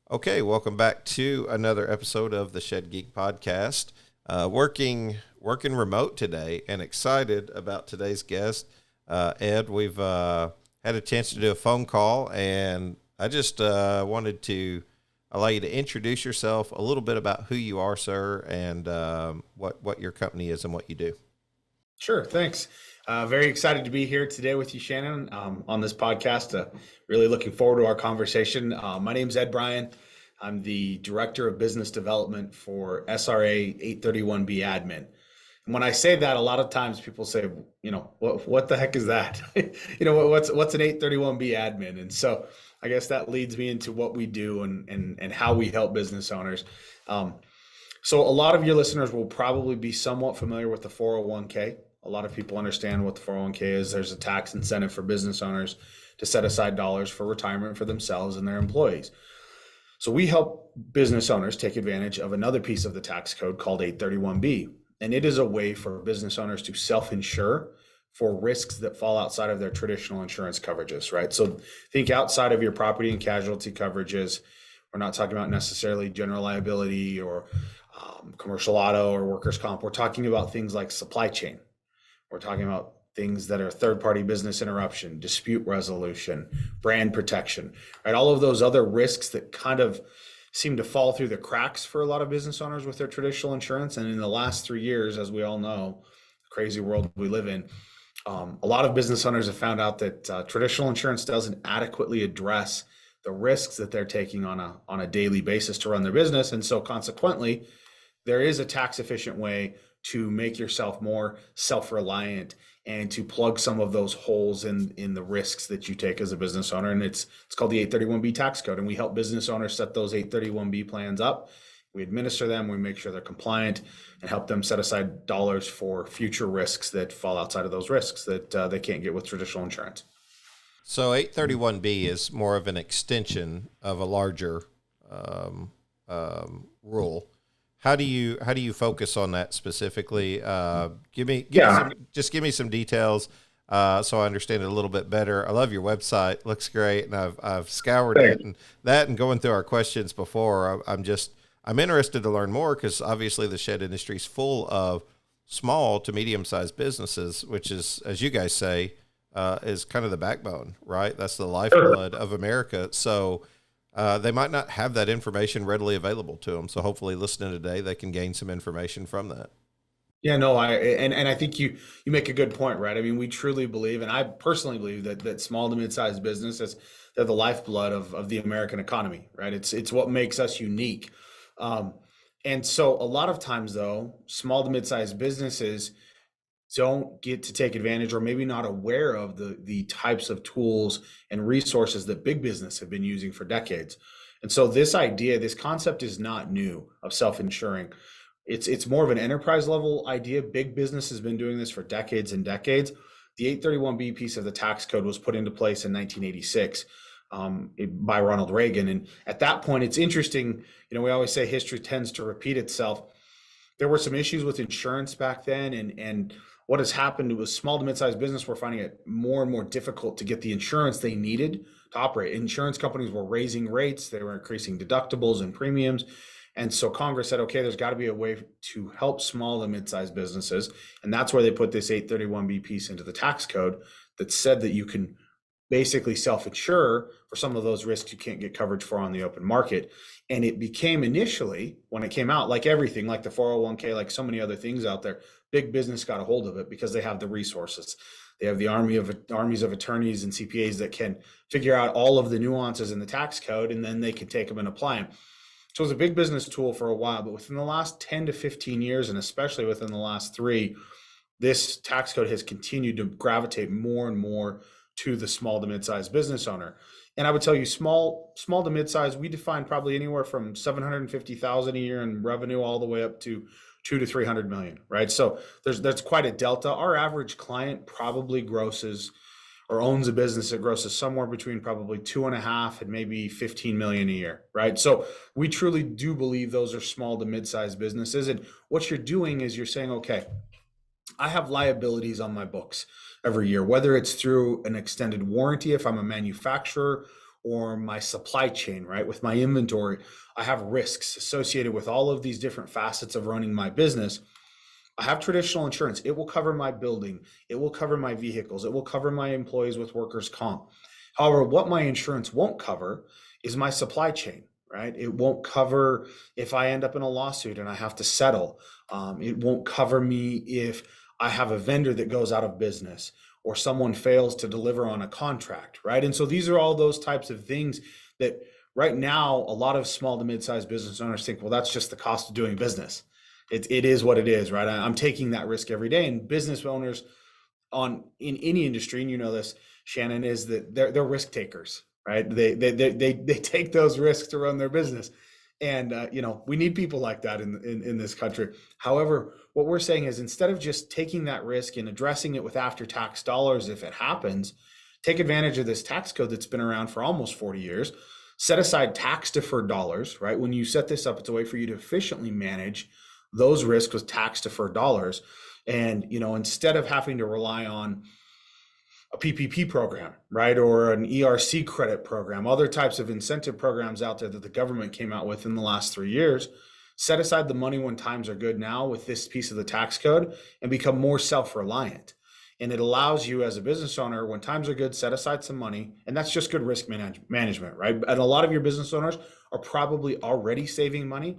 Okay, welcome back to another episode of the Shed Geek Podcast. Working remote today, and excited about today's guest, Ed. We've had a chance to do a phone call, and I just wanted to allow you to introduce yourself, a little bit about who you are, sir, and what your company is and what you do. Sure, thanks. Very excited to be here today with you, Shannon, on this podcast. Really looking forward to our conversation. My name's Ed Bryan. I'm the Director of Business Development for SRA 831B Admin. And when I say that, a lot of times people say, what the heck is that? What's an 831B admin? And so I guess that leads me into what we do and how we help business owners. So a lot of your listeners will probably be somewhat familiar with the 401k. A lot of people understand what the 401k is. There's a tax incentive for business owners to set aside dollars for retirement for themselves and their employees. So we help business owners take advantage of another piece of the tax code called 831B. And it is a way for business owners to self-insure for risks that fall outside of their traditional insurance coverages, right? So think outside of your property and casualty coverages. We're not talking about necessarily general liability or commercial auto or workers' comp. We're talking about things like supply chain. We're talking about things that are third-party business interruption, dispute resolution, brand protection, right? All of those other risks that kind of seem to fall through the cracks for a lot of business owners with their traditional insurance. And in the last 3 years, as we all know, the crazy world we live in, a lot of business owners have found out that traditional insurance doesn't adequately address the risks that they're taking on a daily basis to run their business. And so consequently, there is a tax efficient way to make yourself more self-reliant and to plug some of those holes in the risks that you take as a business owner. And it's called the 831B tax code. And we help business owners set those 831B plans up. We administer them, we make sure they're compliant, and help them set aside dollars for future risks that fall outside of those risks that they can't get with traditional insurance. So 831B is more of an extension of a larger rule. How do you focus on that specifically? Give me some details so I understand it a little bit better. I love your website; looks great, and I've scoured it and going through our questions before. I'm interested to learn more because obviously the shed industry is full of small to medium sized businesses, which is, as you guys say, is kind of the backbone, right? That's the lifeblood of America. So. They might not have that information readily available to them. So hopefully listening today, they can gain some information from that. Yeah, no, I think you make a good point, right? I mean, we truly believe, and I personally believe that small to mid-sized businesses, they're the lifeblood of the American economy, right? It's what makes us unique. And so a lot of times though, small to mid-sized businesses don't get to take advantage or maybe not aware of the types of tools and resources that big business have been using for decades. And so this concept is not new of self-insuring. It's more of an enterprise level idea. Big business has been doing this for decades and decades. The 831B piece of the tax code was put into place in 1986 by Ronald Reagan. And at that point, it's interesting, we always say history tends to repeat itself. There were some issues with insurance back then, and what has happened was small to mid-sized business were finding it more and more difficult to get the insurance they needed to operate. Insurance companies were raising rates, they were increasing deductibles and premiums. And so Congress said, okay, there's got to be a way to help small to mid-sized businesses. And that's where they put this 831B piece into the tax code that said that you can basically self-insure for some of those risks you can't get coverage for on the open market. And it became initially, when it came out, like everything, like the 401k, like so many other things out there, big business got a hold of it because they have the resources. They have the armies of attorneys and CPAs that can figure out all of the nuances in the tax code, and then they can take them and apply them. So it was a big business tool for a while, but within the last 10 to 15 years, and especially within the last 3, this tax code has continued to gravitate more and more to the small to mid-sized business owner. And I would tell you, small to mid-sized, we define probably anywhere from $750,000 a year in revenue all the way up to 2 to 300 million, right? So there's quite a delta. Our average client probably grosses or owns a business that grosses somewhere between probably 2.5 and maybe 15 million a year, right? So we truly do believe those are small to mid-sized businesses. And what you're doing is you're saying, okay, I have liabilities on my books every year, whether it's through an extended warranty if I'm a manufacturer, or my supply chain, right? With my inventory, I have risks associated with all of these different facets of running my business. I have traditional insurance. It will cover my building. It will cover my vehicles. It will cover my employees with workers' comp. However, what my insurance won't cover is my supply chain, right? It won't cover if I end up in a lawsuit and I have to settle. It won't cover me if I have a vendor that goes out of business or someone fails to deliver on a contract, right? And so these are all those types of things that right now, a lot of small to mid-sized business owners think, well, that's just the cost of doing business. It is what it is, right? I'm taking that risk every day. And business owners in any industry, and you know this, Shannon, is that they're risk takers, right? They take those risks to run their business. And we need people like that in this country. However, what we're saying is instead of just taking that risk and addressing it with after-tax dollars if it happens, take advantage of this tax code that's been around for almost 40 years. Set aside tax-deferred dollars, right? When you set this up, it's a way for you to efficiently manage those risks with tax-deferred dollars. And, instead of having to rely on a PPP program, right? Or an ERC credit program, other types of incentive programs out there that the government came out with in the last 3 years, set aside the money when times are good now with this piece of the tax code and become more self-reliant. And it allows you as a business owner, when times are good, set aside some money. And that's just good risk management, right? And a lot of your business owners are probably already saving money,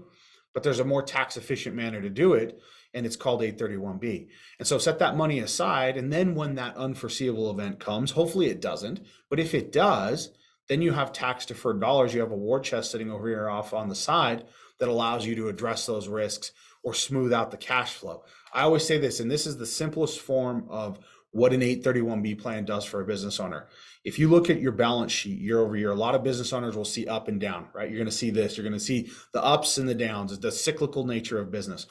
but there's a more tax efficient manner to do it. And it's called 831B. And so set that money aside. And then when that unforeseeable event comes, hopefully it doesn't, but if it does, then you have tax deferred dollars. You have a war chest sitting over here off on the side that allows you to address those risks or smooth out the cash flow. I always say this, and this is the simplest form of what an 831B plan does for a business owner. If you look at your balance sheet year over year, a lot of business owners will see up and down, right? You're going to see this, you're going to see the ups and the downs, the cyclical nature of business.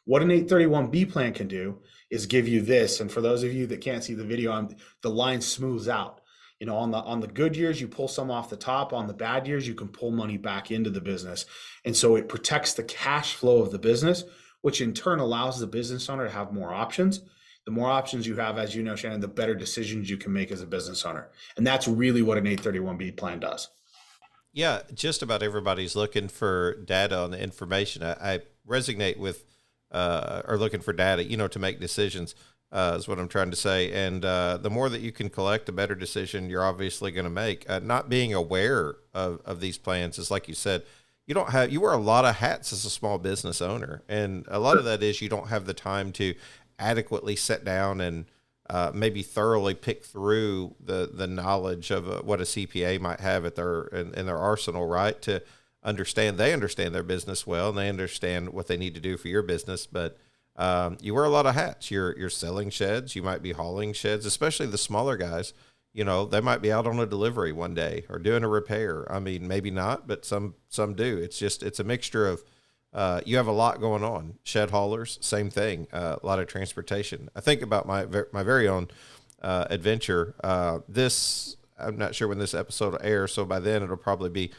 What an 831B plan can do is give you this. And for those of you that can't see the video, the line smooths out. On the good years, you pull some off the top. On the bad years, you can pull money back into the business. And so it protects the cash flow of the business, which in turn allows the business owner to have more options. The more options you have, as you know, Shannon, the better decisions you can make as a business owner. And that's really what an 831B plan does. Yeah, just about everybody's looking for data on the information. I resonate with or looking for data, to make decisions, is what I'm trying to say. And the more that you can collect, the better decision you're obviously going to make. Not being aware of these plans is, like you said, you wear a lot of hats as a small business owner. And a lot of that is you don't have the time to adequately sit down and maybe thoroughly pick through the knowledge of what a CPA might have at in their arsenal, right? To they understand their business well, and they understand what they need to do for your business. But you wear a lot of hats. You're selling sheds. You might be hauling sheds, especially the smaller guys. They might be out on a delivery one day or doing a repair. I mean, maybe not, but some do. It's a mixture of, you have a lot going on. Shed haulers, same thing. A lot of transportation. I think about my very own adventure. I'm not sure when this episode will air, so by then it'll probably be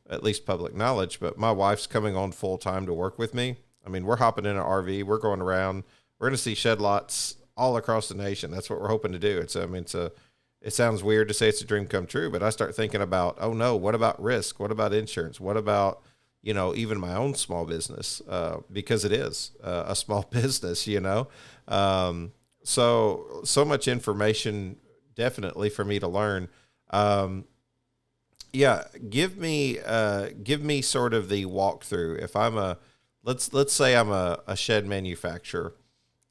at least public knowledge, but my wife's coming on full time to work with me. I mean, we're hopping in an RV, we're going around, we're going to see shed lots all across the nation. That's what we're hoping to do. It sounds weird to say it's a dream come true, but I start thinking about, oh no, what about risk? What about insurance? What about, even my own small business? Because it is a small business, so much information definitely for me to learn. Yeah, give me sort of the walkthrough. If I'm let's say I'm a shed manufacturer,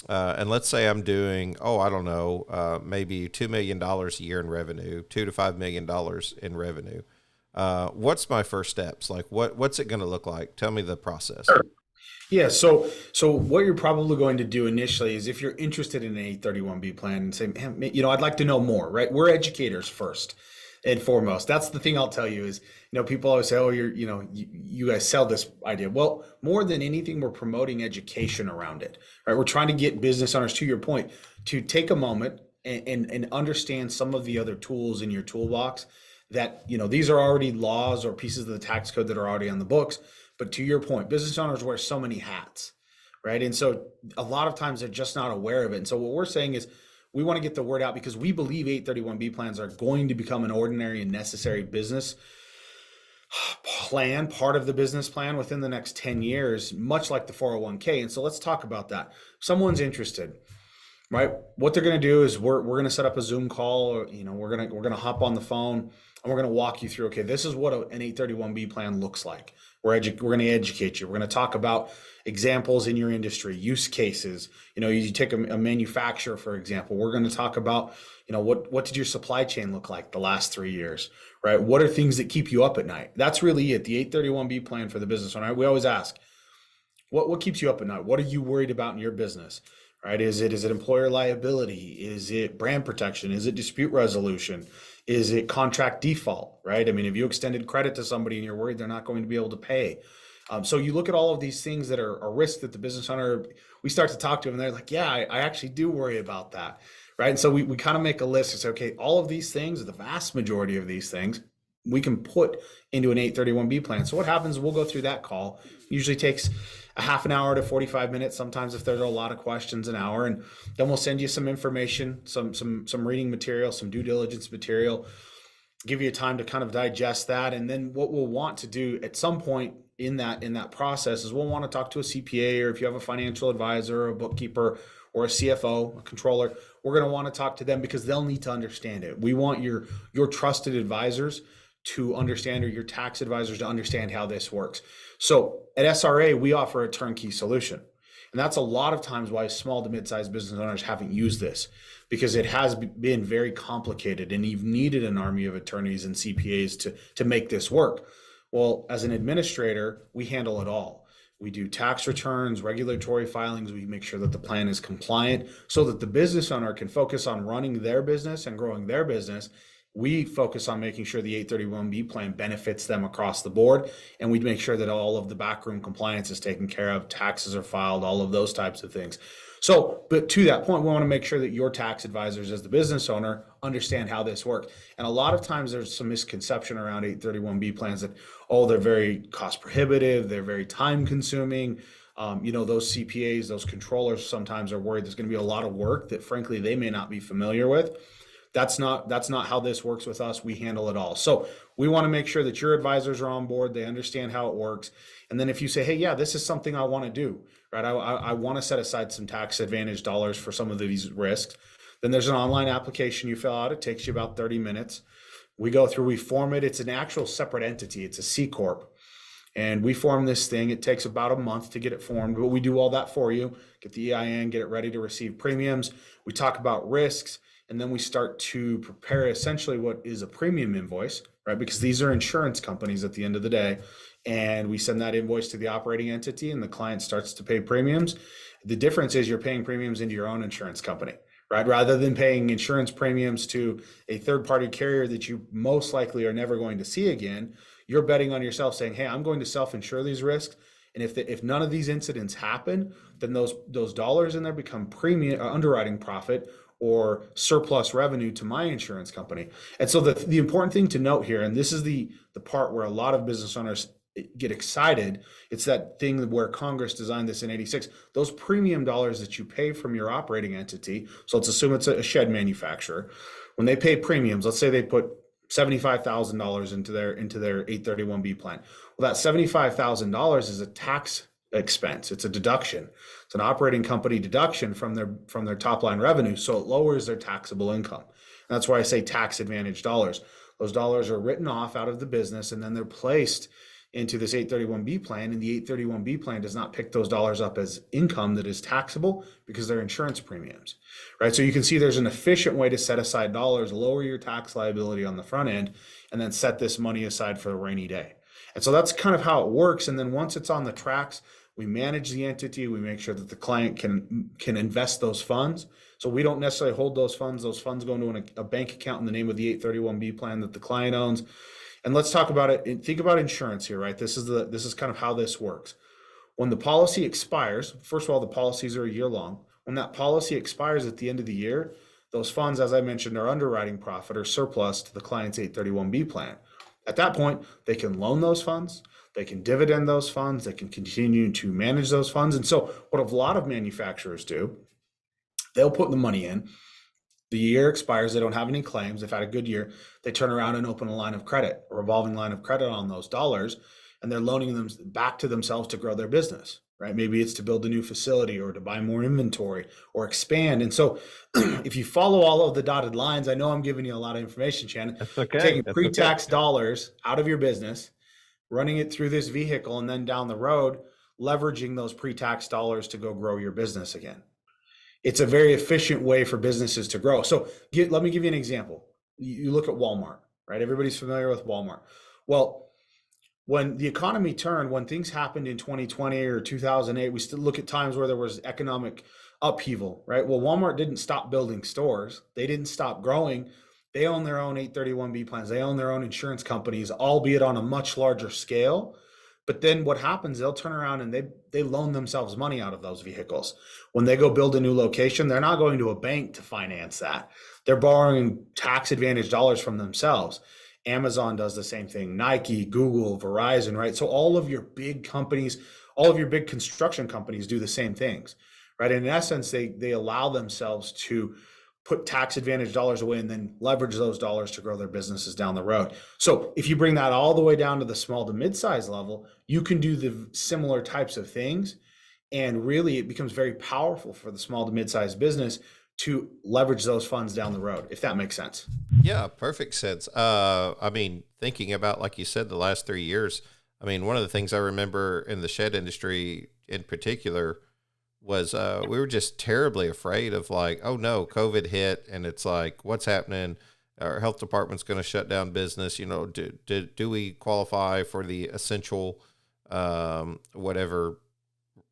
and let's say I'm doing, maybe $2 million a year in revenue, $2 to $5 million in revenue. What's my first steps? Like, what's it going to look like? Tell me the process. Sure. Yeah. So what you're probably going to do initially is, if you're interested in an 831B plan and say, I'd like to know more, right? We're educators first and foremost. That's the thing I'll tell you is, people always say, oh, you guys sell this idea. Well, more than anything, we're promoting education around it, right? We're trying to get business owners, to your point, to take a moment and understand some of the other tools in your toolbox that, these are already laws or pieces of the tax code that are already on the books. But to your point, business owners wear so many hats, right? And so a lot of times they're just not aware of it. And so what we're saying is, we want to get the word out because we believe 831B plans are going to become an ordinary and necessary business plan, part of the business plan within the next 10 years, much like the 401k. And so let's talk about that. If someone's interested, right? What they're going to do is we're going to set up a Zoom call, or, we're going to hop on the phone and we're going to walk you through, okay, this is what an 831B plan looks like. We're going to educate you. We're going to talk about examples in your industry, use cases. You take a manufacturer, for example. We're going to talk about, what did your supply chain look like the last 3 years, right? What are things that keep you up at night? That's really it. The 831B plan for the business owner. We always ask, what keeps you up at night? What are you worried about in your business? Right? Is it employer liability? Is it brand protection? Is it dispute resolution? Is it contract default? Right? I mean, if you extended credit to somebody and you're worried they're not going to be able to pay. So you look at all of these things that are risks that the business owner, we start to talk to them and they're like, yeah, I actually do worry about that. Right? And so we kind of make a list and say, okay, all of these things, the vast majority of these things, we can put into an 831B plan. So what happens, we'll go through that call. Usually takes a half an hour to 45 minutes. Sometimes if there's a lot of questions, an hour, and then we'll send you some information, some reading material, some due diligence material, give you time to kind of digest that. And then what we'll want to do at some point in that process is we'll want to talk to a CPA, or if you have a financial advisor or a bookkeeper or a CFO, a controller, we're going to want to talk to them because they'll need to understand it. We want your trusted advisors to understand, or your tax advisors to understand how this works. So at SRA, we offer a turnkey solution. And that's a lot of times why small to mid-sized business owners haven't used this, because it has been very complicated and you've needed an army of attorneys and CPAs to make this work. Well, as an administrator, we handle it all. We do tax returns, regulatory filings. We make sure that the plan is compliant so that the business owner can focus on running their business and growing their business. We focus on making sure the 831B plan benefits them across the board, and we make sure that all of the backroom compliance is taken care of, taxes are filed, all of those types of things. So, but to that point, we want to make sure that your tax advisors as the business owner understand how this works. And a lot of times there's some misconception around 831B plans that, they're very cost prohibitive, they're very time consuming. Those CPAs, those controllers sometimes are worried there's going to be a lot of work that frankly they may not be familiar with. That's not how this works with us. We handle it all. So we want to make sure that your advisors are on board. They understand how it works. And then if you say, hey, yeah, this is something I want to do, right? I want to set aside some tax advantage dollars for some of these risks. Then there's an online application you fill out. It takes you about 30 minutes. We go through, we form it. It's an actual separate entity. It's a C Corp. And we form this thing. It takes about a month to get it formed, but we do all that for you. Get the EIN, get it ready to receive premiums. We talk about risks. And then we start to prepare essentially what is a premium invoice, right? Because these are insurance companies at the end of the day. And we send that invoice to the operating entity and the client starts to pay premiums. The difference is you're paying premiums into your own insurance company, right? Rather than paying insurance premiums to a third-party carrier that you most likely are never going to see again, you're betting on yourself saying, hey, I'm going to self-insure these risks. And if none of these incidents happen, then those dollars in there become premium underwriting profit or surplus revenue to my insurance company. And so the important thing to note here, and this is the part where a lot of business owners get excited, it's that thing where Congress designed this in 86, those premium dollars that you pay from your operating entity, so let's assume it's a shed manufacturer, when they pay premiums, let's say they put $75,000 into their 831B plan. Well, that $75,000 is a tax expense. It's a deduction. It's an operating company deduction from their top line revenue. So it lowers their taxable income. And that's why I say tax advantage dollars. Those dollars are written off out of the business and then they're placed into this 831B plan. And the 831B plan does not pick those dollars up as income that is taxable because they're insurance premiums, right? So you can see there's an efficient way to set aside dollars, lower your tax liability on the front end, and then set this money aside for a rainy day. And so that's kind of how it works. And then once it's on the tracks, we manage the entity. We make sure that the client can invest those funds. So we don't necessarily hold those funds. Those funds go into a bank account in the name of the 831B plan that the client owns. And let's talk about it. Think about insurance here, right? This is kind of how this works. When the policy expires, first of all, the policies are a year long. When that policy expires at the end of the year, those funds, as I mentioned, are underwriting profit or surplus to the client's 831B plan. At that point, they can loan those funds. They can dividend those funds. They can continue to manage those funds. And so what a lot of manufacturers do, they'll put the money in The year expires, they don't have any claims, they've had a good year, they turn around and open a line of credit, a revolving line of credit on those dollars, and they're loaning them back to themselves to grow their business, right? Maybe it's to build a new facility or to buy more inventory or expand. And so if you follow all of the dotted lines, I know I'm giving you a lot of information, Shannon. That's okay. Taking pre-tax dollars out of your business, running it through this vehicle, and then down the road, leveraging those pre-tax dollars to go grow your business again. It's a very efficient way for businesses to grow. So let me give you an example. You look at Walmart, right? Everybody's familiar with Walmart. Well, when the economy turned, when things happened in 2020 or 2008, we still look at times where there was economic upheaval, right? Well, Walmart didn't stop building stores. They didn't stop growing. They own their own 831B plans. They own their own insurance companies, albeit on a much larger scale. But then what happens, they'll turn around and they loan themselves money out of those vehicles. When they go build a new location, they're not going to a bank to finance that. They're borrowing tax advantage dollars from themselves. Amazon does the same thing. Nike, Google, Verizon, right? So all of your big companies, all of your big construction companies do the same things, right? And in essence, they allow themselves to put tax advantage dollars away and then leverage those dollars to grow their businesses down the road. So if you bring that all the way down to the small to mid-size level, you can do the similar types of things. And really it becomes very powerful for the small to mid-sized business to leverage those funds down the road, if that makes sense. Yeah, perfect sense. I mean, thinking about, like you said, the last 3 years, I mean, one of the things I remember in the shed industry in particular was we were just terribly afraid of, like, oh no, COVID hit, and it's like, what's happening? Our health department's going to shut down business. You know, do we qualify for the essential whatever,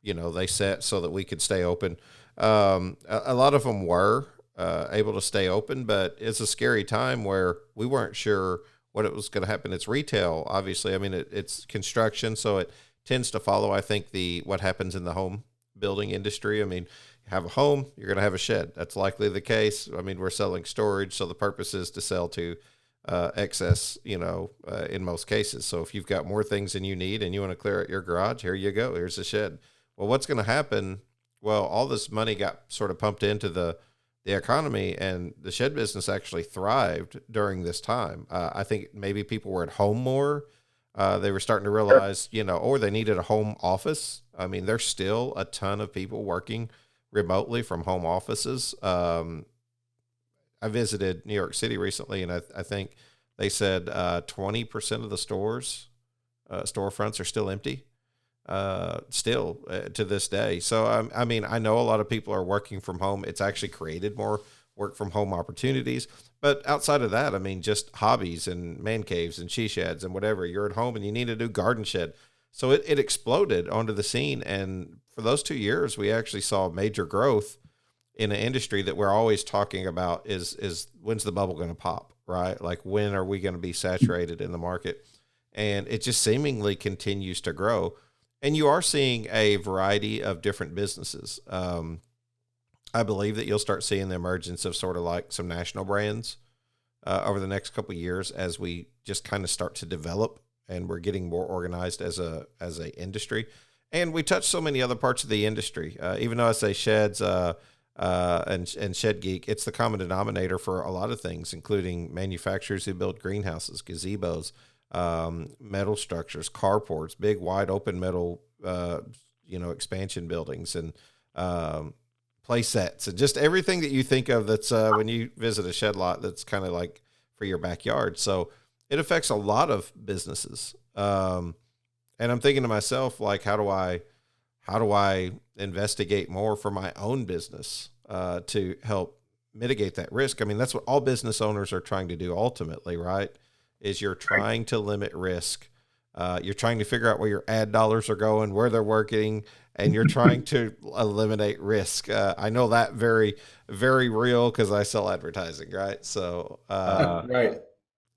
you know, they set so that we could stay open? A lot of them were able to stay open, but it's a scary time where we weren't sure what it was going to happen. It's retail, obviously. I mean, it's construction, so it tends to follow, I think, what happens in the home building industry. I mean, you have a home, you're going to have a shed. That's likely the case. I mean, we're selling storage, so the purpose is to sell to excess, you know, in most cases. So if you've got more things than you need and you want to clear out your garage, here you go. Here's a shed. Well, what's going to happen? Well, all this money got sort of pumped into the economy, and the shed business actually thrived during this time. I think maybe people were at home more. They were starting to realize, you know, or they needed a home office. I mean, there's still a ton of people working remotely from home offices. I visited New York City recently, and I think they said 20% of the storefronts are still empty. To this day. So, I mean, I know a lot of people are working from home. It's actually created more work from home opportunities, but outside of that, I mean, just hobbies and man caves and she sheds and whatever. You're at home and you need a new garden shed. So it exploded onto the scene. And for those 2 years, we actually saw major growth in an industry that we're always talking about is when's the bubble going to pop, right? Like, when are we going to be saturated in the market? And it just seemingly continues to grow. And you are seeing a variety of different businesses. I believe that you'll start seeing the emergence of sort of like some national brands over the next couple of years as we just kind of start to develop and we're getting more organized as a industry. And we touch so many other parts of the industry. Even though I say sheds and Shed Geek, it's the common denominator for a lot of things, including manufacturers who build greenhouses, gazebos, metal structures, carports, big wide open metal, expansion buildings, and play sets, and just everything that you think of that's when you visit a shed lot that's kind of like for your backyard. So it affects a lot of businesses. And I'm thinking to myself, like, how do I investigate more for my own business to help mitigate that risk? I mean, that's what all business owners are trying to do ultimately, right? Is you're trying to limit risk. You're trying to figure out where your ad dollars are going, where they're working, and you're trying to eliminate risk. I know that very, very real because I sell advertising, right? So, right.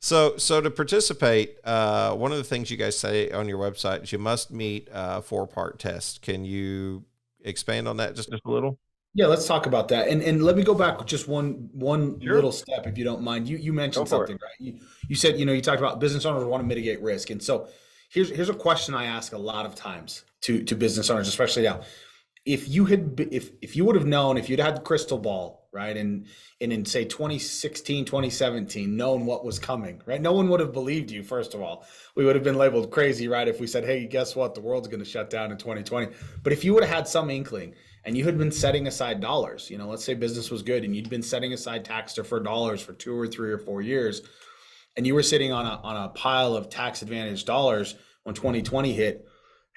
So to participate, one of the things you guys say on your website is you must meet a 4-part test. Can you expand on that just a little? Yeah, let's talk about that. And let me go back just one Sure. little step, if you don't mind. You mentioned something, right? You said, you talked about business owners want to mitigate risk. And so here's a question I ask a lot of times to business owners, especially now. if you had if you would have known, if you'd had the crystal ball, right, and in say 2016, 2017, known what was coming, right, no one would have believed you. First of all, we would have been labeled crazy, right, if we said, hey, guess what, the world's going to shut down in 2020. But if you would have had some inkling and you had been setting aside dollars, let's say business was good and you'd been setting aside tax deferred dollars for 2 or 3 or 4 years, and you were sitting on a pile of tax advantage dollars when 2020 hit,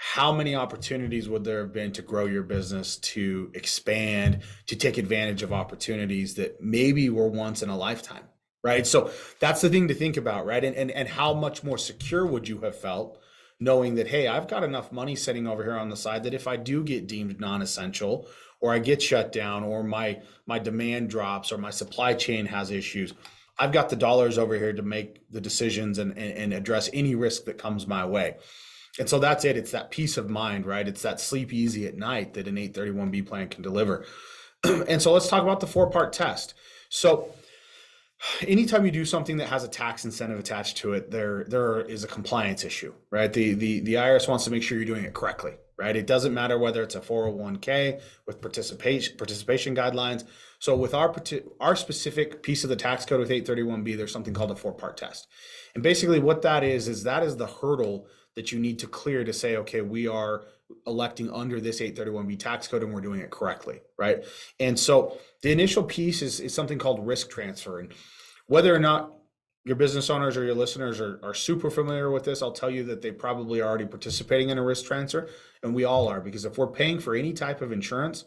how many opportunities would there have been to grow your business, to expand, to take advantage of opportunities that maybe were once in a lifetime, right? So that's the thing to think about, right? And how much more secure would you have felt knowing that, hey, I've got enough money sitting over here on the side that if I do get deemed non-essential, or I get shut down, or my demand drops, or my supply chain has issues, I've got the dollars over here to make the decisions and address any risk that comes my way. And so that's it. It's that peace of mind, right? It's that sleep easy at night that an 831B plan can deliver. And so let's talk about the 4-part test. So anytime you do something that has a tax incentive attached to it, there is a compliance issue, right? The IRS wants to make sure you're doing it correctly, right? It doesn't matter whether it's a 401k with participation guidelines. So with our specific piece of the tax code with 831B, there's something called a 4-part test. And basically what that is that is the hurdle that you need to clear to say, okay, we are electing under this 831B tax code and we're doing it correctly, right? And so the initial piece is something called risk transfer. And whether or not your business owners or your listeners are super familiar with this, I'll tell you that they probably are already participating in a risk transfer, and we all are, because if we're paying for any type of insurance,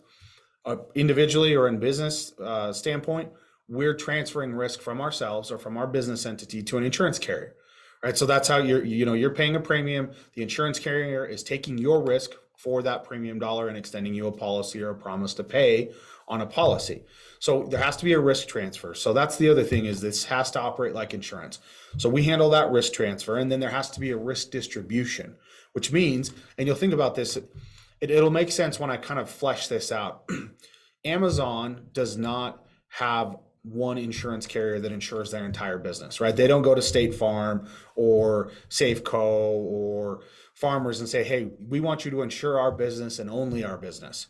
individually or in business standpoint, we're transferring risk from ourselves or from our business entity to an insurance carrier. Right, so that's how you're paying a premium. The insurance carrier is taking your risk for that premium dollar and extending you a policy or a promise to pay on a policy. So there has to be a risk transfer. So that's the other thing, is this has to operate like insurance. So we handle that risk transfer, and then there has to be a risk distribution, which means, and you'll think about this, it'll make sense when I kind of flesh this out. Amazon does not have one insurance carrier that insures their entire business, right? They don't go to State Farm or Safeco or Farmers and say, hey, we want you to insure our business and only our business.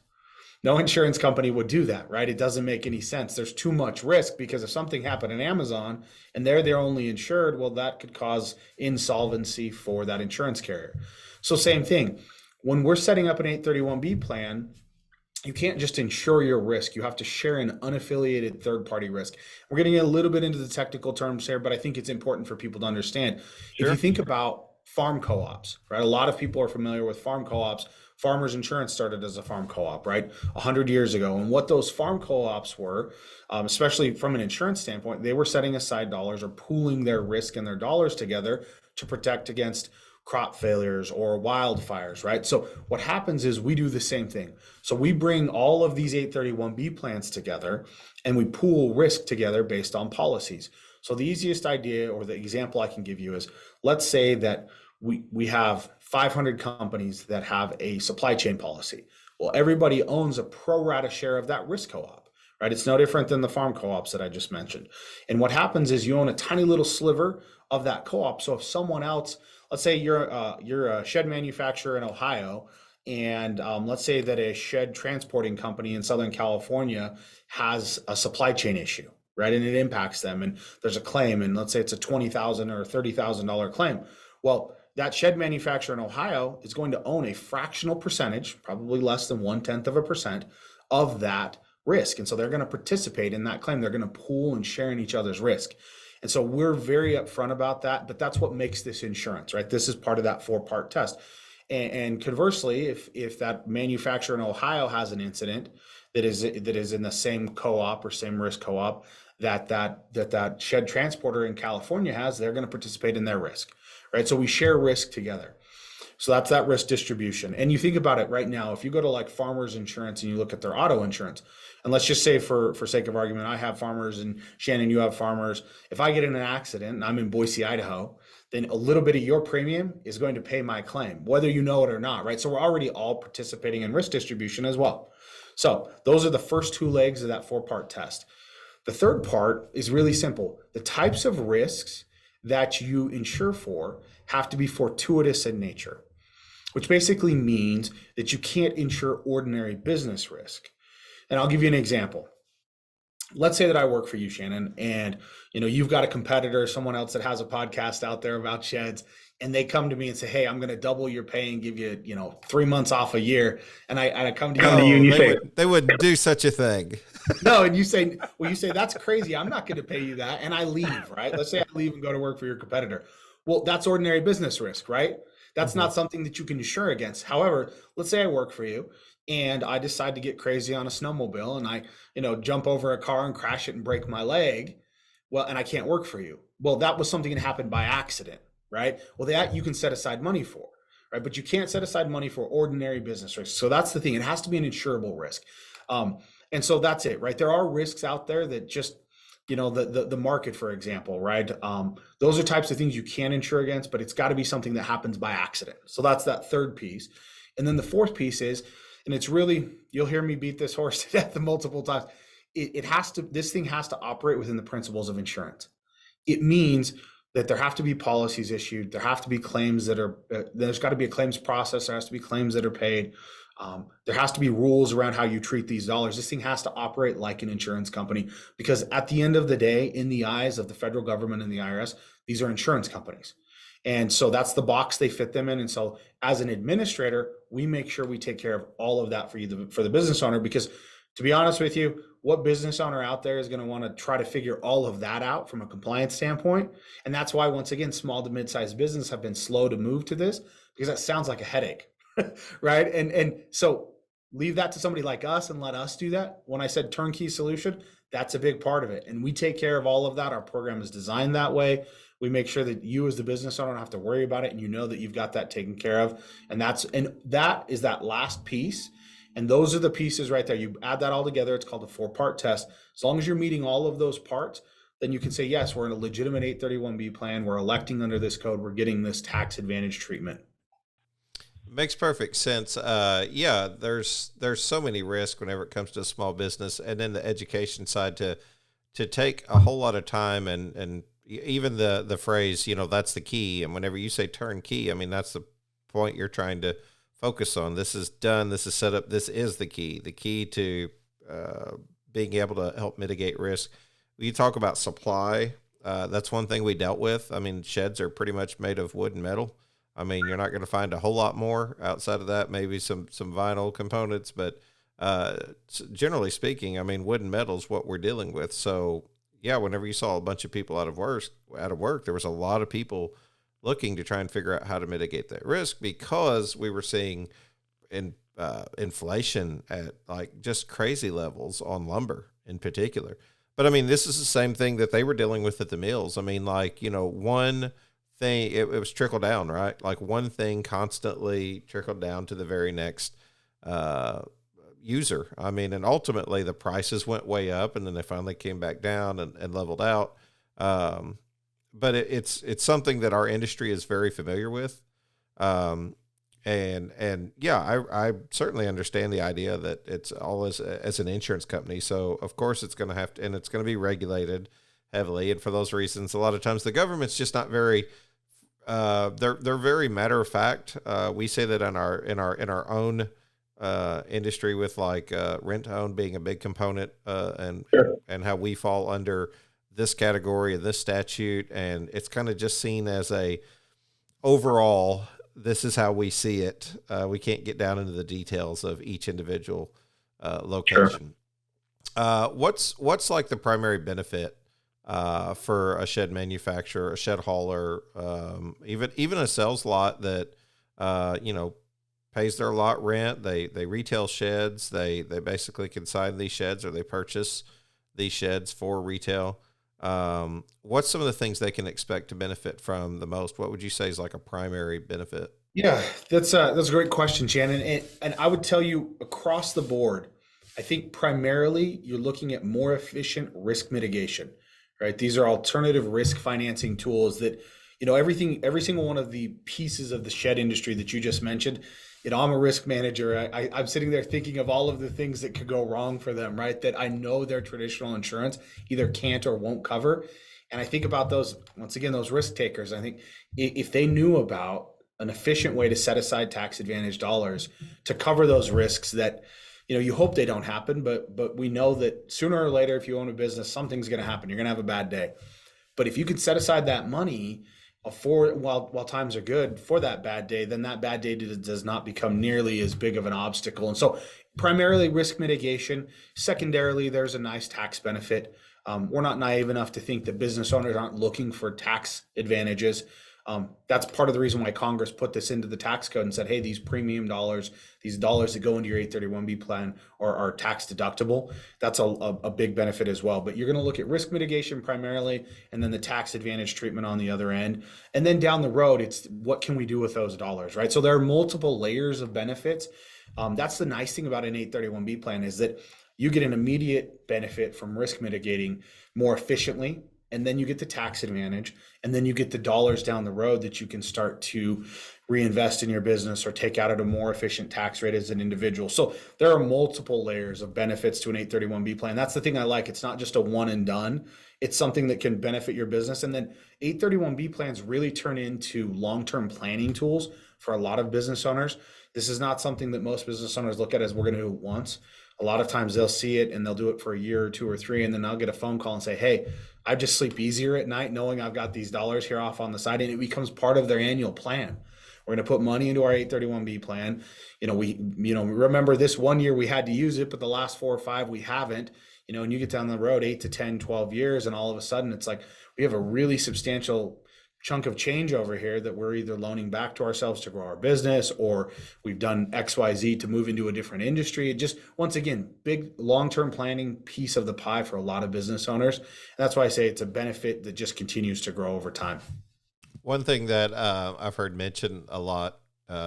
No insurance company would do that, right? It doesn't make any sense. There's too much risk, because if something happened in Amazon and they're only insured, well, that could cause insolvency for that insurance carrier. So same thing, when we're setting up an 831B plan, you can't just insure your risk. You have to share an unaffiliated third-party risk. We're getting a little bit into the technical terms here, but I think it's important for people to understand. Sure. If you think about farm co-ops, right? A lot of people are familiar with farm co-ops. Farmers Insurance started as a farm co-op, right? 100 years ago. And what those farm co-ops were, especially from an insurance standpoint, they were setting aside dollars or pooling their risk and their dollars together to protect against crop failures or wildfires, right? So what happens is we do the same thing. So we bring all of these 831B plans together and we pool risk together based on policies. So the easiest idea, or the example I can give you, is let's say that we have 500 companies that have a supply chain policy. Well, everybody owns a pro rata share of that risk co-op, right? It's no different than the farm co-ops that I just mentioned. And what happens is you own a tiny little sliver of that co-op. So if someone else, let's say you're a shed manufacturer in Ohio, and let's say that a shed transporting company in Southern California has a supply chain issue, right? And it impacts them, and there's a claim, and let's say it's a $20,000 or $30,000 claim. Well, that shed manufacturer in Ohio is going to own a fractional percentage, probably less than 0.1% of that risk. And so they're going to participate in that claim. They're going to pool and share in each other's risk. And so we're very upfront about that, but that's what makes this insurance, right? This is part of that 4-part test. And conversely, if that manufacturer in Ohio has an incident that is in the same co-op or same risk co-op that shed transporter in California has, they're going to participate in their risk, right? So we share risk together. So that's that risk distribution. And you think about it right now, if you go to like Farmers Insurance and you look at their auto insurance, and let's just say for sake of argument, I have Farmers and Shannon, you have Farmers. If I get in an accident and I'm in Boise, Idaho, then a little bit of your premium is going to pay my claim, whether you know it or not, right? So we're already all participating in risk distribution as well. So those are the first 2 legs of that 4-part test. The third part is really simple. The types of risks that you insure for have to be fortuitous in nature. which basically means that you can't insure ordinary business risk. And I'll give you an example. Let's say that I work for you, Shannon, and you've got a competitor, someone else that has a podcast out there about sheds, and they come to me and say, "Hey, I'm going to double your pay and give you, 3 months off a year." And I come to you and you say, they wouldn't do such a thing. No, and you say, that's crazy. I'm not going to pay you that, and I leave, right? Let's say I leave and go to work for your competitor. Well, that's ordinary business risk, right? That's not something that you can insure against. However, let's say I work for you and I decide to get crazy on a snowmobile and I, jump over a car and crash it and break my leg. Well, and I can't work for you. Well, that was something that happened by accident, right? Well, that you can set aside money for, right? But you can't set aside money for ordinary business risk. So that's the thing. It has to be an insurable risk. And so that's it, right? There are risks out there that just, the market, for example, right? Those are types of things you can insure against, but it's got to be something that happens by accident. So that's that third piece. And then the fourth piece is, and it's really, you'll hear me beat this horse to death multiple times. This thing has to operate within the principles of insurance. It means that there have to be policies issued. There have to be claims there's got to be a claims process. There has to be claims that are paid. There has to be rules around how you treat these dollars. This thing has to operate like an insurance company, because at the end of the day, in the eyes of the federal government and the IRS, these are insurance companies. And so that's the box they fit them in. And so as an administrator, we make sure we take care of all of that for you, for the business owner, because to be honest with you, what business owner out there is going to want to try to figure all of that out from a compliance standpoint? And that's why, once again, small to mid-sized business have been slow to move to this, because that sounds like a headache. Right. And so leave that to somebody like us and let us do that. When I said turnkey solution, that's a big part of it. And we take care of all of that. Our program is designed that way. We make sure that you as the business owner don't have to worry about it. And that you've got that taken care of. And that is that last piece. And those are the pieces right there. You add that all together. It's called a 4-part test. As long as you're meeting all of those parts, then you can say, yes, we're in a legitimate 831B plan. We're electing under this code. We're getting this tax advantage treatment. Makes perfect sense. Yeah, there's so many risks whenever it comes to a small business, and then the education side to take a whole lot of time, and even the phrase, that's the key. And whenever you say turnkey, I mean, that's the point you're trying to focus on. This is done. This is set up. This is the key to being able to help mitigate risk. You talk about supply. That's one thing we dealt with. I mean, sheds are pretty much made of wood and metal. I mean, you're not going to find a whole lot more outside of that, maybe some vinyl components, but generally speaking, I mean, wood and metal is what we're dealing with. So yeah, whenever you saw a bunch of people out of work, there was a lot of people looking to try and figure out how to mitigate that risk, because we were seeing inflation at like just crazy levels on lumber in particular. But I mean, this is the same thing that they were dealing with at the mills. I mean, like, one thing, it was trickle down, right? Like one thing constantly trickled down to the very next user. I mean, and ultimately the prices went way up, and then they finally came back down and leveled out. But it's something that our industry is very familiar with. And yeah, I certainly understand the idea that it's all as an insurance company. So of course it's going to have to, and it's going to be regulated heavily. And for those reasons, a lot of times the government's just not very, they're very matter of fact. We say that in our own industry, with like rent to own being a big component, and Sure. and how we fall under this category of this statute, and it's kind of just seen as a overall, this is how we see it. We can't get down into the details of each individual location. Sure. What's like the primary benefit for a shed manufacturer, a shed hauler, even a sales lot that pays their lot rent? They retail sheds. They basically consign these sheds, or they purchase these sheds for retail. What's some of the things they can expect to benefit from the most? What would you say is like a primary benefit? Yeah, that's a great question, Shannon. And I would tell you, across the board, I think primarily you're looking at more efficient risk mitigation, right? These are alternative risk financing tools that, every single one of the pieces of the shed industry that you just mentioned. I'm a risk manager. I'm sitting there thinking of all of the things that could go wrong for them, right? That I know their traditional insurance either can't or won't cover. And I think about those, once again, those risk takers. I think if they knew about an efficient way to set aside tax advantage dollars to cover those risks that, you hope they don't happen, but we know that sooner or later, if you own a business, something's going to happen. You're going to have a bad day. But if you can set aside that money for while times are good for that bad day, then that bad day does not become nearly as big of an obstacle. And so primarily risk mitigation. Secondarily, there's a nice tax benefit. We're not naive enough to think that business owners aren't looking for tax advantages. That's part of the reason why Congress put this into the tax code and said, hey, these premium dollars, these dollars that go into your 831B plan are tax deductible. That's a big benefit as well. But you're going to look at risk mitigation primarily, and then the tax advantage treatment on the other end. And then down the road, it's what can we do with those dollars, right? So there are multiple layers of benefits. That's the nice thing about an 831B plan is that you get an immediate benefit from risk mitigating more efficiently, and then you get the tax advantage, and then you get the dollars down the road that you can start to reinvest in your business or take out at a more efficient tax rate as an individual. So there are multiple layers of benefits to an 831B plan. That's the thing I like. It's not just a one and done. It's something that can benefit your business. And then 831B plans really turn into long-term planning tools for a lot of business owners. This is not something that most business owners look at as we're going to do it once. A lot of times they'll see it and they'll do it for a year or two or three, and then I'll get a phone call and say, hey, I just sleep easier at night knowing I've got these dollars here off on the side, and it becomes part of their annual plan. We're going to put money into our 831B plan. We remember this one year we had to use it, but the last 4 or 5 we haven't. And you get down the road 8 to 10, 12 years, and all of a sudden it's like we have a really substantial chunk of change over here that we're either loaning back to ourselves to grow our business, or we've done XYZ to move into a different industry. It just, once again, big long-term planning piece of the pie for a lot of business owners. And that's why I say it's a benefit that just continues to grow over time. One thing that I've heard mentioned a lot,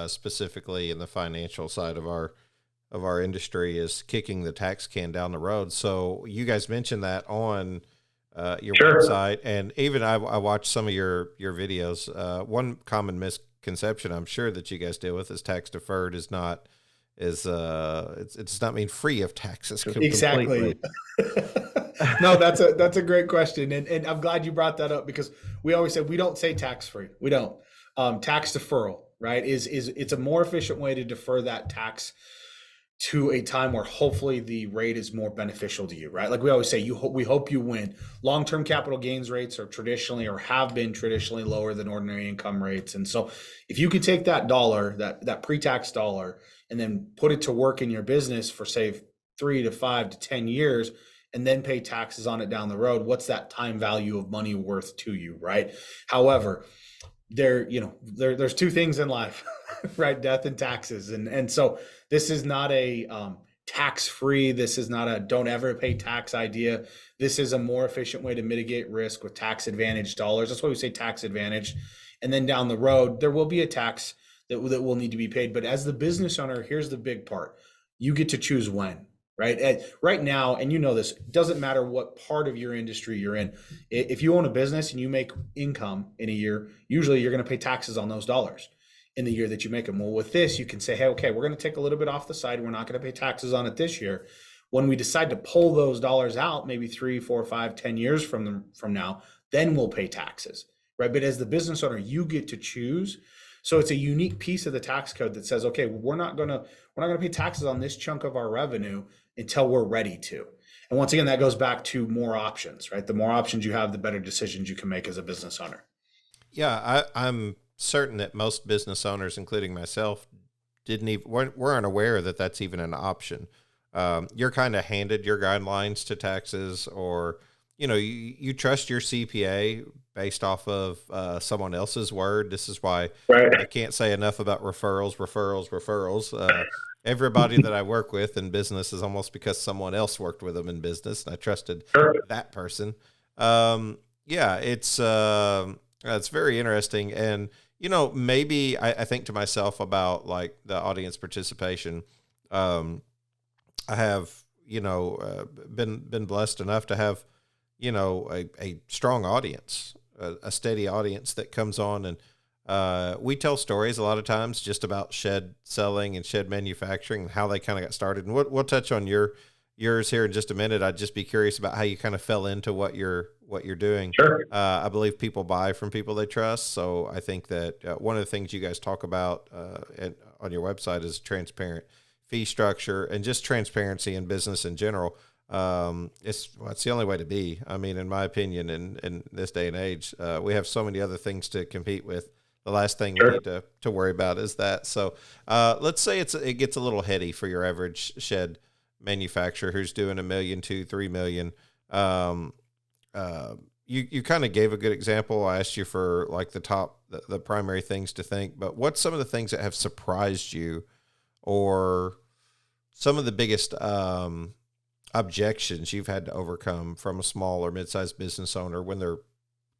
specifically in the financial side of our industry, is kicking the tax can down the road. So you guys mentioned that on your website, and even I watched some of your videos. One common misconception I'm sure that you guys deal with is tax deferred is not it does not mean free of taxes. Exactly. No, that's a great question, and I'm glad you brought that up, because we always say we don't say tax free. We don't. Tax deferral, right? It's a more efficient way to defer that tax to a time where hopefully the rate is more beneficial to you, right? Like we always say, we hope you win. Long-term capital gains rates are traditionally, or have been traditionally, lower than ordinary income rates. And so if you could take that dollar, that pre-tax dollar, and then put it to work in your business for, say, 3 to 5 to 10 years, and then pay taxes on it down the road, what's that time value of money worth to you, right? However, there's two things in life, right? Death and taxes. And so this is not a tax-free, this is not a don't ever pay tax idea. This is a more efficient way to mitigate risk with tax advantage dollars. That's why we say tax advantage. And then down the road, there will be a tax that will need to be paid. But as the business owner, here's the big part. You get to choose when. Right? Right now, and you know this, it doesn't matter what part of your industry you're in. If you own a business and you make income in a year, usually you're going to pay taxes on those dollars in the year that you make them. Well, with this, you can say, hey, okay, we're going to take a little bit off the side. We're not going to pay taxes on it this year. When we decide to pull those dollars out, maybe 3, 4, 5, 10 years from now, then we'll pay taxes, right? But as the business owner, you get to choose. So it's a unique piece of the tax code that says, okay, we're not going to pay taxes on this chunk of our revenue until we're ready to. And once again, that goes back to more options, right? The more options you have, the better decisions you can make as a business owner. Yeah, I'm certain that most business owners, including myself, weren't aware that that's even an option. You're kind of handed your guidelines to taxes, or you trust your CPA based off of someone else's word. This is why I can't say enough about referrals. Everybody that I work with in business is almost because someone else worked with them in business, and I trusted that person. It's very interesting. And, maybe I think to myself about like the audience participation. I have, been blessed enough to have, a strong audience, a steady audience that comes on, and we tell stories a lot of times just about shed selling and shed manufacturing and how they kind of got started. And we'll touch on your yours here in just a minute. I'd just be curious about how you kind of fell into what you're doing. Sure. I believe people buy from people they trust. So I think that one of the things you guys talk about on your website is transparent fee structure and just transparency in business in general. It's the only way to be. I mean, in my opinion, in this day and age, we have so many other things to compete with. The last thing we need to worry about is that. So let's say it gets a little heady for your average shed manufacturer who's doing $1 million, $2 million, $3 million. You kind of gave a good example. I asked you for like the primary things to think, but what's some of the things that have surprised you, or some of the biggest objections you've had to overcome from a small or mid-sized business owner when they're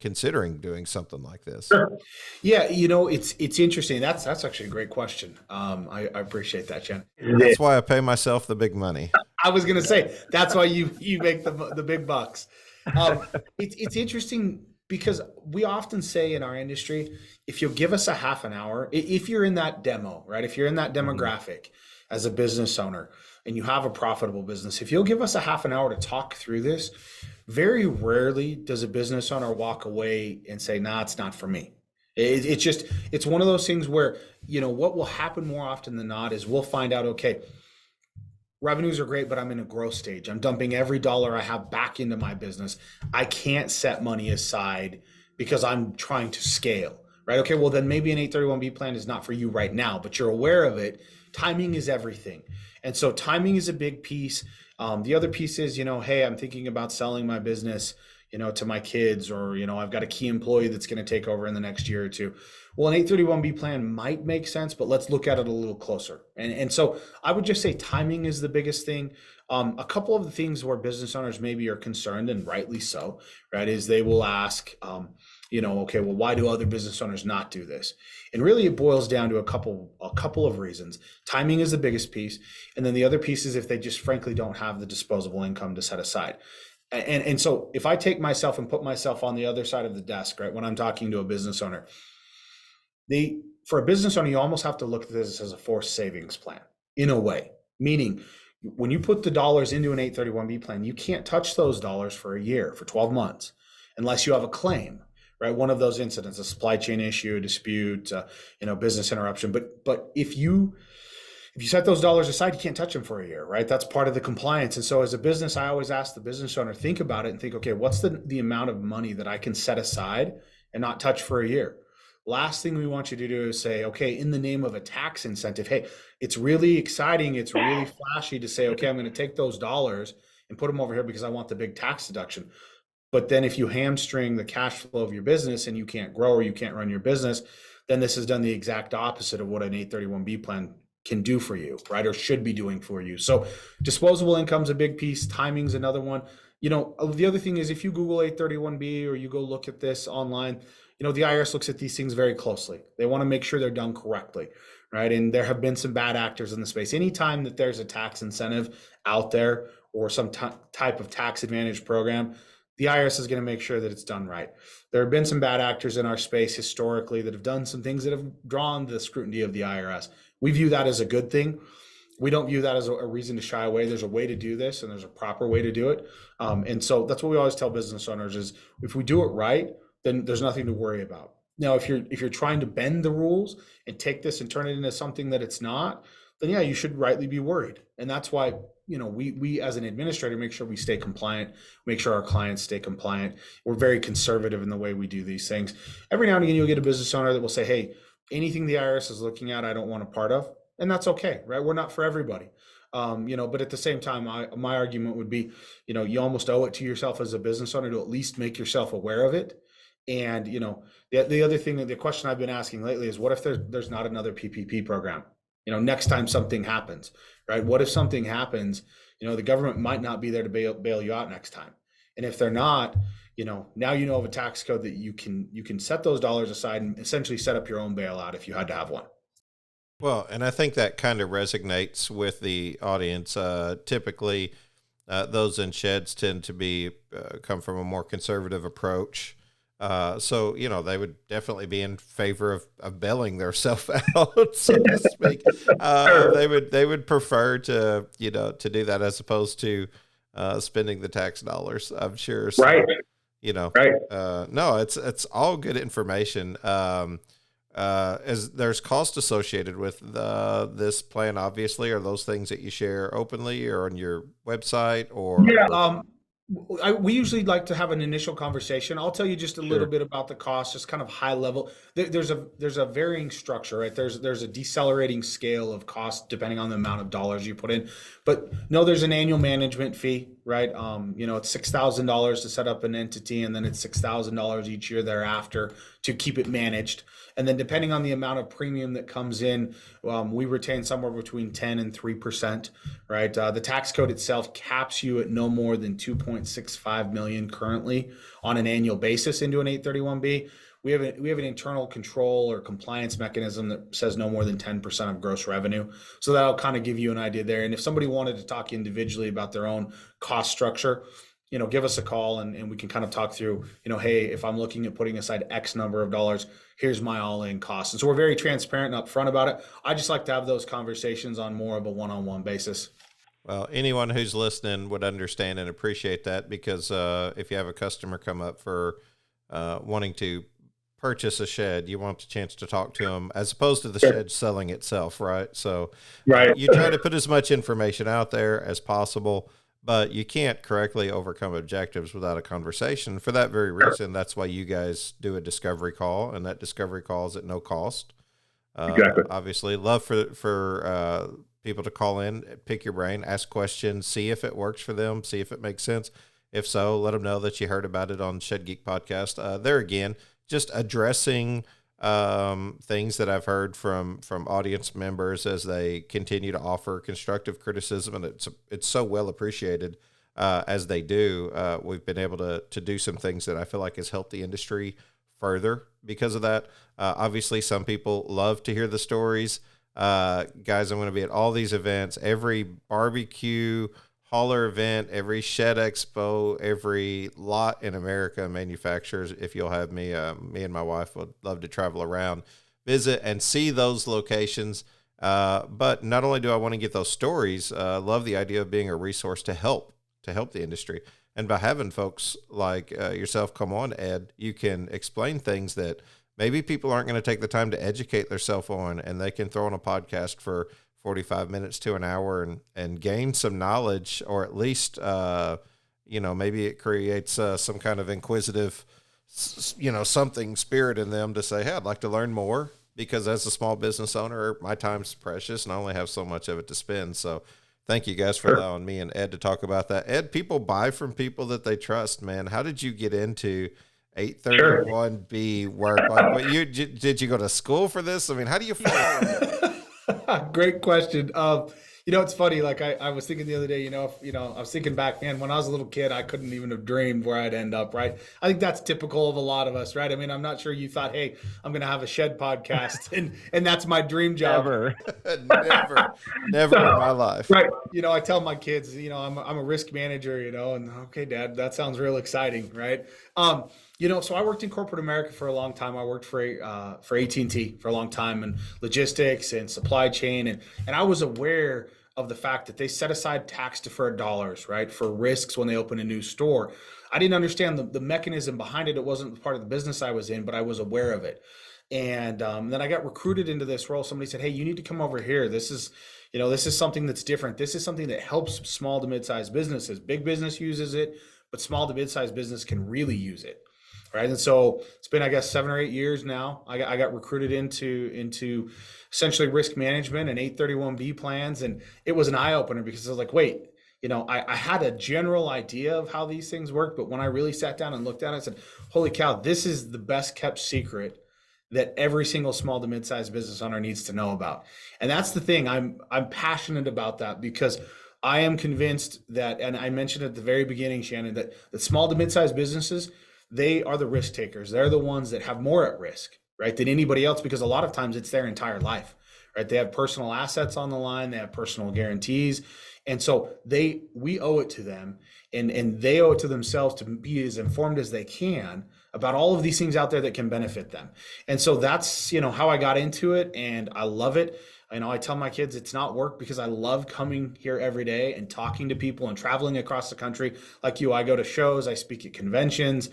considering doing something like this? Sure. Yeah, it's interesting. That's actually a great question. I appreciate that, Jen. That's why I pay myself the big money. I was going to say that's why you make the big bucks. It's interesting because we often say in our industry, if you'll give us a half an hour, if you're in that demo, right? If you're in that demographic as a business owner and you have a profitable business, if you'll give us a half an hour to talk through this, very rarely does a business owner walk away and say, nah, it's not for me. It's one of those things where, what will happen more often than not is we'll find out, okay, revenues are great, but I'm in a growth stage. I'm dumping every dollar I have back into my business. I can't set money aside because I'm trying to scale, right? Okay, well then maybe an 831B plan is not for you right now, but you're aware of it. Timing is everything. And so timing is a big piece. The other piece is, hey, I'm thinking about selling my business, to my kids, or, I've got a key employee that's going to take over in the next year or two. Well, an 831B plan might make sense, but let's look at it a little closer. And so I would just say timing is the biggest thing. A couple of the things where business owners maybe are concerned, and rightly so, right, is they will ask, okay, well, why do other business owners not do this? And really it boils down to a couple of reasons. Timing is the biggest piece. And then the other piece is if they just frankly don't have the disposable income to set aside. And so if I take myself and put myself on the other side of the desk, right, when I'm talking to a business owner, for a business owner, you almost have to look at this as a forced savings plan in a way, meaning when you put the dollars into an 831B plan, you can't touch those dollars for a year, for 12 months, unless you have a claim, right? One of those incidents, a supply chain issue, a dispute, business interruption. But if you set those dollars aside, you can't touch them for a year, right? That's part of the compliance. And so as a business, I always ask the business owner, think about it and think, okay, what's the amount of money that I can set aside and not touch for a year? Last thing we want you to do is say, okay, in the name of a tax incentive, hey, it's really exciting, it's really flashy to say, okay, I'm going to take those dollars and put them over here because I want the big tax deduction. But then if you hamstring the cash flow of your business and you can't grow or you can't run your business, then this has done the exact opposite of what an 831B plan can do for you, right? Or should be doing for you. So disposable income's a big piece. Timing's another one. The other thing is if you Google 831B or you go look at this online, the IRS looks at these things very closely. They want to make sure they're done correctly, right? And there have been some bad actors in the space. Anytime that there's a tax incentive out there or some type of tax advantage program, the IRS is going to make sure that it's done right. There have been some bad actors in our space historically that have done some things that have drawn the scrutiny of the IRS. We view that as a good thing. We don't view that as a reason to shy away. There's a way to do this and there's a proper way to do it. And so that's what we always tell business owners is if we do it right, then there's nothing to worry about. Now, if you're trying to bend the rules and take this and turn it into something that it's not, then yeah, you should rightly be worried. And that's why, we as an administrator make sure we stay compliant, make sure our clients stay compliant. We're very conservative in the way we do these things. Every now and again, you'll get a business owner that will say, hey, anything the IRS is looking at, I don't want a part of. And that's okay, right? We're not for everybody. But at the same time, my argument would be, you almost owe it to yourself as a business owner to at least make yourself aware of it. And, the other thing, the question I've been asking lately is what if there's not another PPP program? Next time something happens, right? What if something happens, the government might not be there to bail you out next time. And if they're not, now of a tax code that you can set those dollars aside and essentially set up your own bailout if you had to have one. Well, and I think that kind of resonates with the audience. Typically, those in sheds tend to come from a more conservative approach. So, they would definitely be in favor of bailing themselves out, so to speak. They would prefer to, to do that as opposed to spending the tax dollars, I'm sure. So, Right. Right. No, it's all good information. As there's cost associated with this plan, obviously, are those things that you share openly or on your website or? Yeah. We usually like to have an initial conversation. I'll tell you just a little bit about the cost, just kind of high level. There's a varying structure, right? There's a decelerating scale of cost depending on the amount of dollars you put in. But no, there's an annual management fee, right? It's $6,000 to set up an entity, and then it's $6,000 each year thereafter to keep it managed. And then depending on the amount of premium that comes in, we retain somewhere between 10 and 3%, right? The tax code itself caps you at no more than 2.65 million currently on an annual basis into an 831B. We have an internal control or compliance mechanism that says no more than 10% of gross revenue. So that'll kind of give you an idea there. And if somebody wanted to talk individually about their own cost structure, give us a call and we can kind of talk through, hey, if I'm looking at putting aside X number of dollars, here's my all-in cost. And so we're very transparent and upfront about it. I just like to have those conversations on more of a one-on-one basis. Well, anyone who's listening would understand and appreciate that, because if you have a customer come up for wanting to purchase a shed, you want the chance to talk to them as opposed to the shed selling itself, right? So you try to put as much information out there as possible, but you can't correctly overcome objectives without a conversation. For that very reason, that's why you guys do a discovery call, and that discovery call is at no cost. Exactly. Obviously, love for people to call in, pick your brain, ask questions, see if it works for them, see if it makes sense. If so, let them know that you heard about it on Shed Geek Podcast. There again, just addressing things that I've heard from audience members as they continue to offer constructive criticism, and it's so well appreciated as they do. We've been able to do some things that I feel like has helped the industry further because of that. Obviously, some people love to hear the stories. Guys, I'm going to be at all these events, every barbecue hauler event, every shed expo, every lot in America manufacturers. If you'll have me, me and my wife would love to travel around, visit and see those locations. But not only do I want to get those stories, love the idea of being a resource to help the industry. And by having folks like yourself come on, Ed, you can explain things that maybe people aren't going to take the time to educate themselves on, and they can throw on a podcast for 45 minutes to an hour and gain some knowledge, or at least, maybe it creates some kind of inquisitive, something spirit in them to say, hey, I'd like to learn more, because as a small business owner, my time's precious and I only have so much of it to spend. So thank you guys for allowing me and Ed to talk about that. Ed, people buy from people that they trust, man. How did you get into 831B work? Like, did you go to school for this? I mean, how do you feel? Great question. It's funny. Like I was thinking the other day, I was thinking back, man, when I was a little kid, I couldn't even have dreamed where I'd end up. Right. I think that's typical of a lot of us. Right. I mean, I'm not sure you thought, hey, I'm going to have a shed podcast and that's my dream job. Never in my life. Right. I tell my kids, I'm a risk manager, and okay, Dad, that sounds real exciting. Right. So I worked in corporate America for a long time. I worked for AT&T for a long time, and logistics and supply chain. And I was aware of the fact that they set aside tax deferred dollars, right, for risks when they open a new store. I didn't understand the mechanism behind it. It wasn't part of the business I was in, but I was aware of it. And then I got recruited into this role. Somebody said, hey, you need to come over here. This is something that's different. This is something that helps small to mid-sized businesses. Big business uses it, but small to mid-sized business can really use it. Right. And so it's been, I guess, 7 or 8 years now. I got recruited into essentially risk management and 831B plans. And it was an eye opener, because I was like, wait, I had a general idea of how these things work. But when I really sat down and looked at it, I said, holy cow, this is the best kept secret that every single small to mid-sized business owner needs to know about. And that's the thing. I'm passionate about that, because I am convinced that, and I mentioned at the very beginning, Shannon, that small to mid-sized businesses, they are the risk takers. They're the ones that have more at risk, right, than anybody else, because a lot of times it's their entire life, right? They have personal assets on the line, they have personal guarantees. And so we owe it to them, and they owe it to themselves to be as informed as they can about all of these things out there that can benefit them. And so that's, how I got into it, and I love it. I tell my kids it's not work, because I love coming here every day and talking to people and traveling across the country. Like you, I go to shows, I speak at conventions,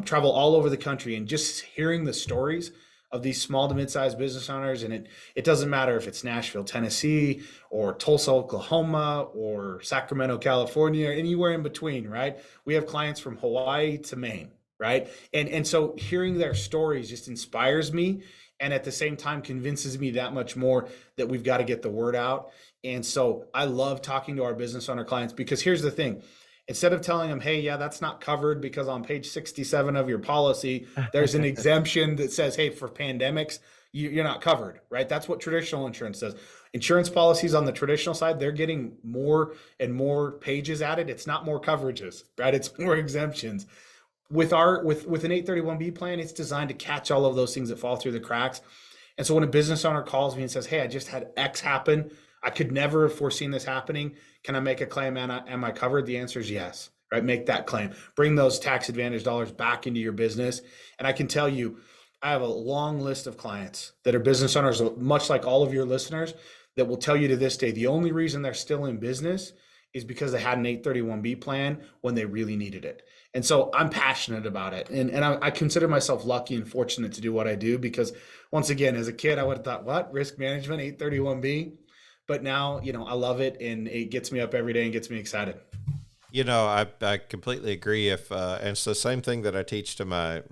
travel all over the country, and just hearing the stories of these small to mid-sized business owners. And it doesn't matter if it's Nashville, Tennessee, or Tulsa, Oklahoma, or Sacramento, California, or anywhere in between, right? We have clients from Hawaii to Maine, right? And so hearing their stories just inspires me, and at the same time convinces me that much more that we've got to get the word out. And so I love talking to our business owner clients, because here's the thing. Instead of telling them, hey, yeah, that's not covered because on page 67 of your policy, there's an exemption that says, hey, for pandemics, you're not covered, right? That's what traditional insurance does. Insurance policies on the traditional side, they're getting more and more pages added. It's not more coverages, right? It's more exemptions. With an 831B plan, it's designed to catch all of those things that fall through the cracks. And so when a business owner calls me and says, hey, I just had X happen, I could never have foreseen this happening, can I make a claim? Am I covered? The answer is yes, right? Make that claim. Bring those tax advantage dollars back into your business. And I can tell you, I have a long list of clients that are business owners, much like all of your listeners, that will tell you to this day, the only reason they're still in business is because they had an 831B plan when they really needed it. And so I'm passionate about it. And I consider myself lucky and fortunate to do what I do, because once again, as a kid, I would have thought, what? Risk management, 831B? But now, I love it, and it gets me up every day and gets me excited. I completely agree. And it's the same thing that I teach to my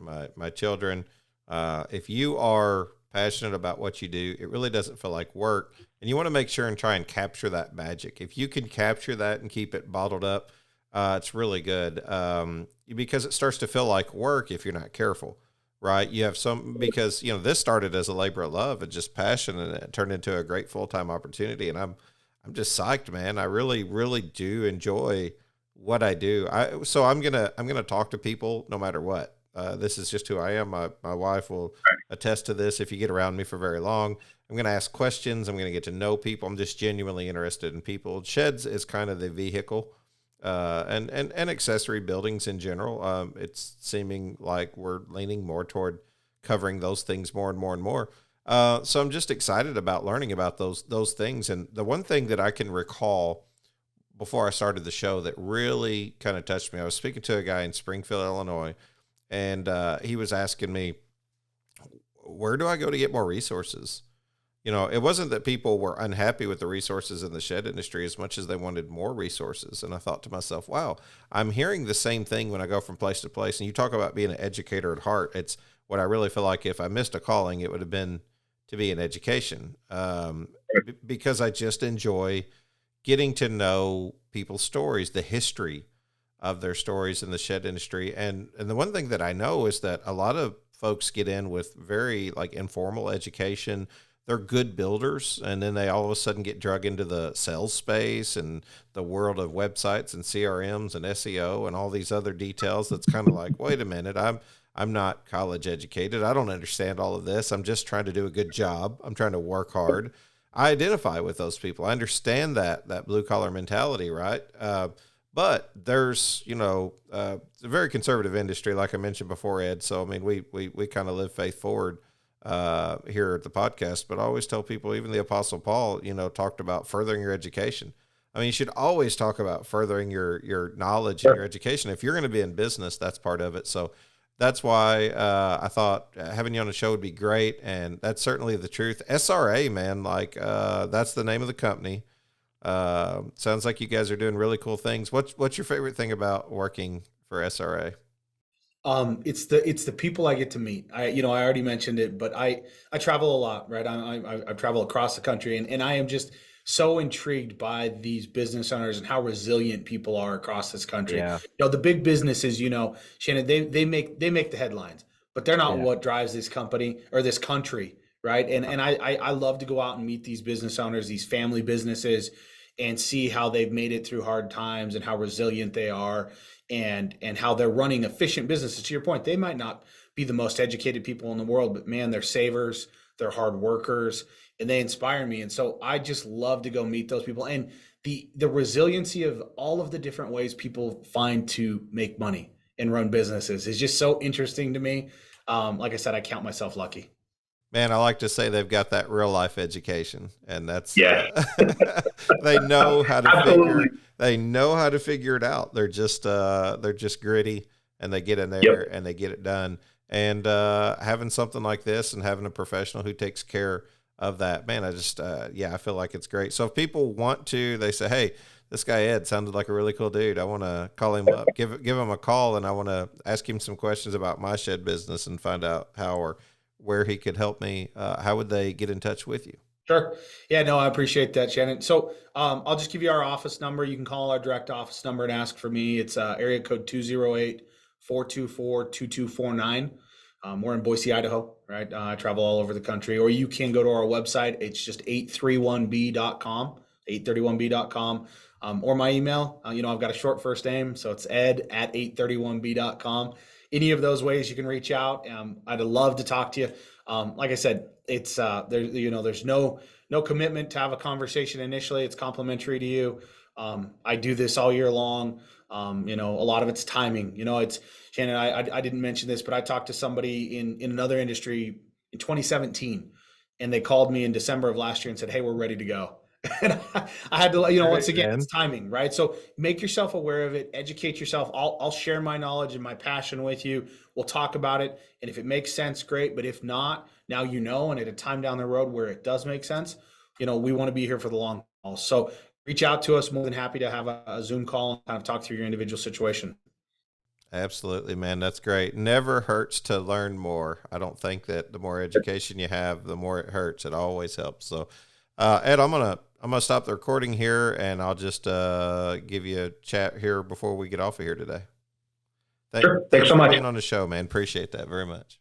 children. If you are passionate about what you do, it really doesn't feel like work, and you want to make sure and try and capture that magic. If you can capture that and keep it bottled up, it's really good, because it starts to feel like work if you're not careful. Right. You have because, this started as a labor of love and just passion, and it turned into a great full-time opportunity. And I'm just psyched, man. I really, really do enjoy what I do. So I'm going to talk to people no matter what. This is just who I am. My wife will attest to this. If you get around me for very long, I'm going to ask questions. I'm going to get to know people. I'm just genuinely interested in people. Sheds is kind of the vehicle. And accessory buildings in general. It's seeming like we're leaning more toward covering those things more and more and more. So I'm just excited about learning about those things. And the one thing that I can recall before I started the show that really kind of touched me, I was speaking to a guy in Springfield, Illinois, and he was asking me, where do I go to get more resources? It wasn't that people were unhappy with the resources in the shed industry as much as they wanted more resources. And I thought to myself, wow, I'm hearing the same thing when I go from place to place. And you talk about being an educator at heart. It's what I really feel like if I missed a calling, it would have been to be in education, because I just enjoy getting to know people's stories, the history of their stories in the shed industry. And the one thing that I know is that a lot of folks get in with very informal education. They're good builders, and then they all of a sudden get drug into the sales space and the world of websites and CRMs and SEO and all these other details. That's kind of like, wait a minute, I'm not college educated. I don't understand all of this. I'm just trying to do a good job. I'm trying to work hard. I identify with those people. I understand that blue collar mentality, right? But there's, it's a very conservative industry, like I mentioned before, Ed. So, I mean, we kind of live faith forward here at the podcast, but I always tell people, even the Apostle Paul, talked about furthering your education. I mean, you should always talk about furthering your knowledge and your education. If you're going to be in business, that's part of it. So that's why I thought having you on the show would be great. And that's certainly the truth. SRA, man, that's the name of the company. Sounds like you guys are doing really cool things. What's your favorite thing about working for SRA? It's the people I get to meet. I already mentioned it, but I travel a lot, right? I travel across the country, and I am just so intrigued by these business owners and how resilient people are across this country. Yeah. The big businesses, Shannon, they make the headlines, but they're not what drives this company or this country, right? And I love to go out and meet these business owners, these family businesses, and see how they've made it through hard times and how resilient they are, and how they're running efficient businesses. To your point, they might not be the most educated people in the world, but man, they're savers, they're hard workers, and they inspire me. And so I just love to go meet those people, and the resiliency of all of the different ways people find to make money and run businesses is just so interesting to me. Like I said, I count myself lucky. Man, I like to say they've got that real life education, and that's Yeah. they know how to Absolutely. they know how to figure it out. They're just gritty, and they get in there Yep. and they get it done. And having something like this and having a professional who takes care of that, man, I just I feel like it's great. So if people want to, they say, hey, this guy Ed sounded like a really cool dude. I want to call him up, give him a call, and I want to ask him some questions about my shed business and find out how or where he could help me. How would they get in touch with you? Sure. Yeah, no, I appreciate that, Shannon. So I'll just give you our office number. You can call our direct office number and ask for me. It's area code 208-424-2249. We're in Boise, Idaho, right? I travel all over the country. Or you can go to our website. It's just 831b.com, 831b.com. Or my email. I've got a short first name, so it's ed@831b.com. Any of those ways you can reach out. I'd love to talk to you. Like I said, it's there's no commitment to have a conversation initially. It's complimentary to you. I do this all year long. A lot of it's timing. It's Shannon. I didn't mention this, but I talked to somebody in another industry in 2017, and they called me in December of last year and said, "Hey, we're ready to go." And I had to, once again, it's timing, right? So make yourself aware of it, educate yourself. I'll share my knowledge and my passion with you. We'll talk about it. And if it makes sense, great. But if not, now and at a time down the road where it does make sense, we want to be here for the long haul. So reach out to us. More than happy to have a Zoom call and kind of talk through your individual situation. Absolutely, man. That's great. Never hurts to learn more. I don't think that the more education you have, the more it hurts. It always helps. So, Ed, I'm gonna stop the recording here, and I'll just give you a chat here before we get off of here today. Sure. Thanks so much for being on the show, man. Appreciate that very much.